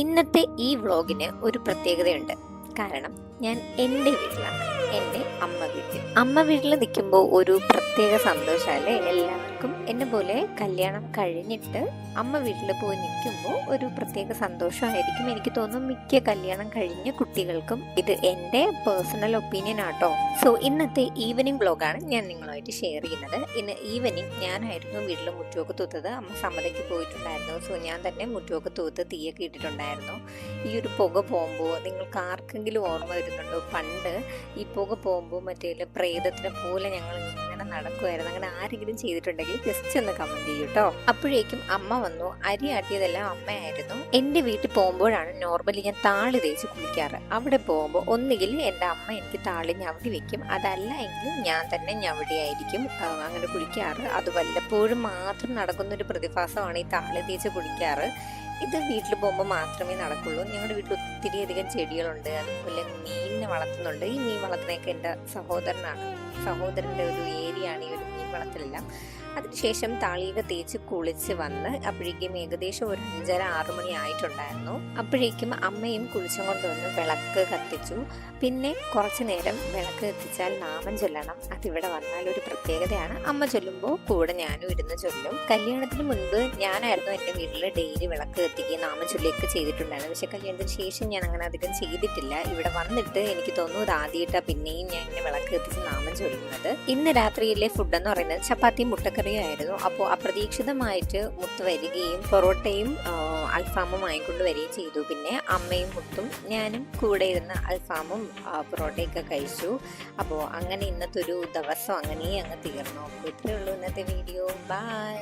ഇന്നത്തെ ഈ വ്ളോഗിന് ഒരു പ്രത്യേകതയുണ്ട്. കാരണം ഞാൻ എൻ്റെ വീട്ടിലാണ്, എൻ്റെ അമ്മ വീട്ടിൽ നിൽക്കുമ്പോൾ ഒരു പ്രത്യേക സന്തോഷമല്ലേ എല്ലാവർക്കും. എന്നെ പോലെ കല്യാണം കഴിഞ്ഞിട്ട് അമ്മ വീട്ടിൽ പോയി നിൽക്കുമ്പോൾ ഒരു പ്രത്യേക സന്തോഷമായിരിക്കും. എനിക്ക് തോന്നുന്നു മിക്ക കല്യാണം കഴിഞ്ഞ കുട്ടികൾക്കും. ഇത് എൻ്റെ പേഴ്സണൽ ഒപ്പീനിയൻ ആട്ടോ. സോ ഇന്നത്തെ ഈവനിങ് വ്ളോഗാണ് ഞാൻ നിങ്ങളുമായിട്ട് ഷെയർ ചെയ്യുന്നത്. ഇന്ന് ഈവനിങ് ഞാനായിരുന്നു വീട്ടിൽ മുറ്റുമൊക്കെ തൂത്തത്. അമ്മ സമ്മതയ്ക്ക് പോയിട്ടുണ്ടായിരുന്നു. സോ ഞാൻ തന്നെ മുറ്റുമൊക്കെ തൂത്ത് തീയൊക്കെ ഇട്ടിട്ടുണ്ടായിരുന്നു. ഈ ഒരു പുക പോകുമ്പോൾ നിങ്ങൾക്ക് ആർക്കെങ്കിലും ഓർമ്മ വരുന്നുണ്ടോ? പണ്ട് ഈ പുക പോകുമ്പോൾ മറ്റേ പ്രേതത്തിനെ പോലെ ഞങ്ങൾ ഇങ്ങനെ നടക്കുമായിരുന്നു. അങ്ങനെ ആരെങ്കിലും ചെയ്തിട്ടുണ്ടെങ്കിൽ ജസ്റ്റ് ഒന്ന് കമന്റ് ചെയ്യൂ കേട്ടോ. അപ്പോഴേക്കും അമ്മ വന്നു. അരി ആട്ടിയതെല്ലാം അമ്മയായിരുന്നു. എൻ്റെ വീട്ടിൽ പോകുമ്പോഴാണ് നോർമലി ഞാൻ താളി തേച്ച് കുളിക്കാറ്. അവിടെ പോകുമ്പോൾ ഒന്നുകിൽ എൻ്റെ അമ്മ എനിക്ക് താളി ഞവടി വെക്കും, അതല്ല എങ്കിൽ ഞാൻ തന്നെ ഞവടിയായിരിക്കും അങ്ങനെ കുളിക്കാറ്. അത് വല്ലപ്പോഴും മാത്രം നടക്കുന്നൊരു പ്രതിഭാസമാണ് ഈ താളി തേച്ച് കുളിക്കാറ്. ഇത് വീട്ടിൽ പോകുമ്പോൾ മാത്രമേ നടക്കുള്ളൂ. ഞങ്ങളുടെ വീട്ടിൽ ഒത്തിരി അധികം ചെടികളുണ്ട്, അതുപോലെ മീനിനെ വളർത്തുന്നുണ്ട്. ഈ മീൻ വളർത്തുന്നതൊക്കെ എൻ്റെ സഹോദരൻ്റെ ഒരു ഏരിയ ആണ് ഈ ഒരു മീൻ വളർത്തലെല്ലാം. അതിനുശേഷം താളിയൊക്കെ തേച്ച് കുളിച്ച് വന്ന് അപ്പോഴേക്കും ഏകദേശം ഒരു 5:30-6 മണി ആയിട്ടുണ്ടായിരുന്നു. അപ്പോഴേക്കും അമ്മയും കുളിച്ചും കൊണ്ടുവന്ന് വിളക്ക് കത്തിച്ചു. പിന്നെ കുറച്ച് നേരം വിളക്ക് കത്തിച്ചാൽ നാമം ചൊല്ലണം. അതിവിടെ വന്നാൽ ഒരു പ്രത്യേകതയാണ്. അമ്മ ചൊല്ലുമ്പോൾ കൂടെ ഞാനും ഇരുന്ന് ചൊല്ലും. കല്യാണത്തിന് മുൻപ് ഞാനായിരുന്നു എൻ്റെ വീട്ടിൽ ഡെയിലി വിളക്ക് കത്തിക്കുകയും നാമം ചൊല്ലിയൊക്കെ ചെയ്തിട്ടുണ്ടായിരുന്നു. പക്ഷെ കല്യാണത്തിന് ശേഷം ഞാൻ അങ്ങനെ അധികം ചെയ്തിട്ടില്ല. ഇവിടെ വന്നിട്ട് എനിക്ക് തോന്നുന്നു ഇത് ആദ്യമായിട്ടാണ് പിന്നെയും ഞാൻ ഇങ്ങനെ വിളക്ക് കത്തിച്ച് നാമം ചൊല്ലുന്നത്. ഇന്ന് രാത്രിയിലെ ഫുഡ് എന്ന് പറയുന്നത് ചപ്പാത്തിയും മുട്ടക്കറിയും ആയിരുന്നു. അപ്പോൾ അപ്രതീക്ഷിതമായിട്ട് മുത്ത് വരികയും പൊറോട്ടയും അൽഫാമും വാങ്ങിക്കൊണ്ട് വരികയും ചെയ്തു. പിന്നെ അമ്മയും മുത്തും ഞാനും കൂടെ ഇരുന്ന് അൽഫാമും പൊറോട്ടയൊക്കെ കഴിച്ചു. അപ്പോൾ അങ്ങനെ ഇന്നത്തെ ഒരു ദിവസം അങ്ങനെ അങ്ങ് തീർന്നു. അപ്പോൾ ഇത്രയേ ഉള്ളൂ ഇന്നത്തെ വീഡിയോ. ബൈ.